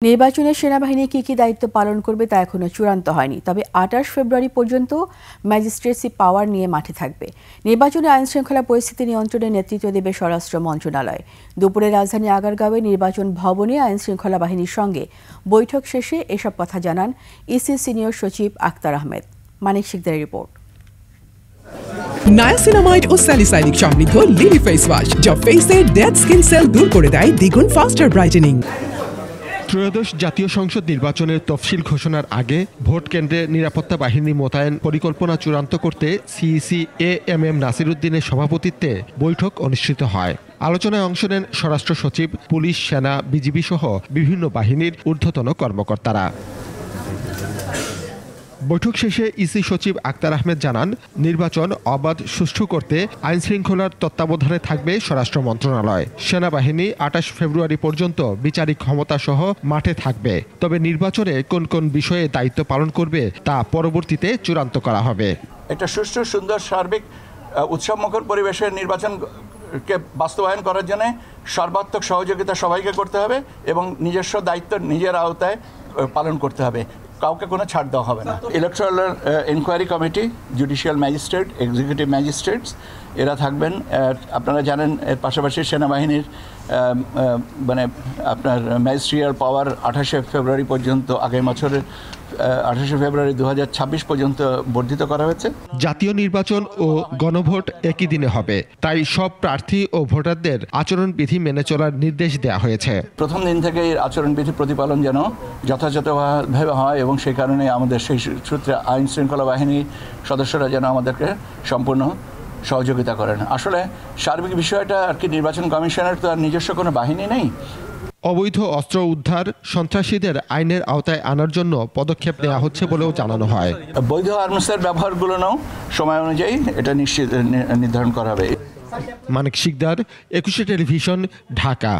নির্বাচনে সেনাবাহিনী কি দায়িত্ব পালন করবে তা এখনো চূড়ান্ত হয়নি। তবে ২৮ ফেব্রুয়ারি পর্যন্ত ম্যাজিস্ট্রেসি পাওয়ার নিয়ে মাঠে থাকবে। নির্বাচনে আইনশৃঙ্খলা পরিস্থিতি নিয়ন্ত্রণে নেতৃত্ব দেবে স্বরাষ্ট্র মন্ত্রণালয়। দুপুরে রাজধানী আগারগাঁওয়ে নির্বাচন ভবনে আইনশৃঙ্খলা বাহিনীর সঙ্গে বৈঠক শেষে এসব কথা জানান ইসি সিনিয়র সচিব আক্তার আহমেদ। মানিক শিকদারের রিপোর্ট। নায়াসিনামাইড ও স্যালিসাইলিক সমৃদ্ধ লিলি ফেস ওয়াশ যা ফেসের ডেড স্কিন সেল দূর করে দেয় দ্বিগুণ ফাস্টার ব্রাইটেনিং। ত্রয়োদশ জাতীয় সংসদ নির্বাচনের তফসিল ঘোষণার আগে ভোট কেন্দ্রে নিরাপত্তা বাহিনী মোতায়েন পরিকল্পনা চূড়ান্ত করতে সিইসি এএমএম নাসিরউদ্দিনের সভাপতিত্বে বৈঠক অনুষ্ঠিত হয়। আলোচনায় অংশ নেন স্বরাষ্ট্র সচিব, পুলিশ, সেনা, বিজিবি সহ বিভিন্ন বাহিনীর ঊর্ধ্বতন কর্মকর্তারা। বৈঠক শেষে ইসি সচিব আক্তার আহমেদ জানান, নির্বাচন অবাধ সুষ্ঠু করতে আইনশৃঙ্খলার তত্ত্বাবধানে থাকবে স্বরাষ্ট্র মন্ত্রণালয়। সেনাবাহিনী ২৮ ফেব্রুয়ারি পর্যন্ত বিচারিক ক্ষমতা সহ মাঠে থাকবে। তবে নির্বাচনে কোন কোন বিষয়ে দায়িত্ব পালন করবে তা পরবর্তীতে চূড়ান্ত করা হবে। একটা সুষ্ঠু, সুন্দর, সার্বিক, উৎসবমুখর পরিবেশের নির্বাচনকে বাস্তবায়ন করার জন্য সর্বাত্মক সহযোগিতা সবাইকে করতে হবে এবং নিজস্ব দায়িত্ব নিজের আওতায় পালন করতে হবে। কাউকে কোনো ছাড় দেওয়া হবে না। Electoral inquiry committee, judicial magistrate, executive magistrates এরা থাকবেন। আপনারা জানেন এর পাশাপাশি সেনাবাহিনীর আপনার ম্যাজিস্ট্রিয়াল পাওয়ার ২৮ ফেব্রুয়ারি পর্যন্ত, আগামী বছরের ২৮ ফেব্রুয়ারি ২০২৬ পর্যন্ত বর্ধিত করা হয়েছে। জাতীয় নির্বাচন ও গণভোট একই দিনে হবে, তাই সব প্রার্থী ও ভোটারদের আচরণবিধি মেনে চলার নির্দেশ দেওয়া হয়েছে। প্রথম দিন থেকেই আচরণবিধি প্রতিপালন যেন যথাযথভাবে হয় এবং সেই কারণে আমাদের সেই সূত্রে আইন শৃঙ্খলা বাহিনীর সদস্যরা যেন আমাদেরকে সম্পূর্ণ সহযোগিতা করেন। আসলে সার্বিক বিষয়টা আর কি, নির্বাচন কমিশনের তো আর নিজস্ব কোনো বাহিনী নেই। অবৈধ অস্ত্র উদ্ধার, সন্ত্রাসীদের আইনের আওতায় আনার জন্য পদক্ষেপ নেওয়া হচ্ছে বলেও জানানো হয়। বৈধ আর্মসের ব্যবহারগুলোও সময় অনুযায়ী এটা নির্ধারণ করা হবে। মানিক শিকদার, ২১ টেলিভিশন, ঢাকা।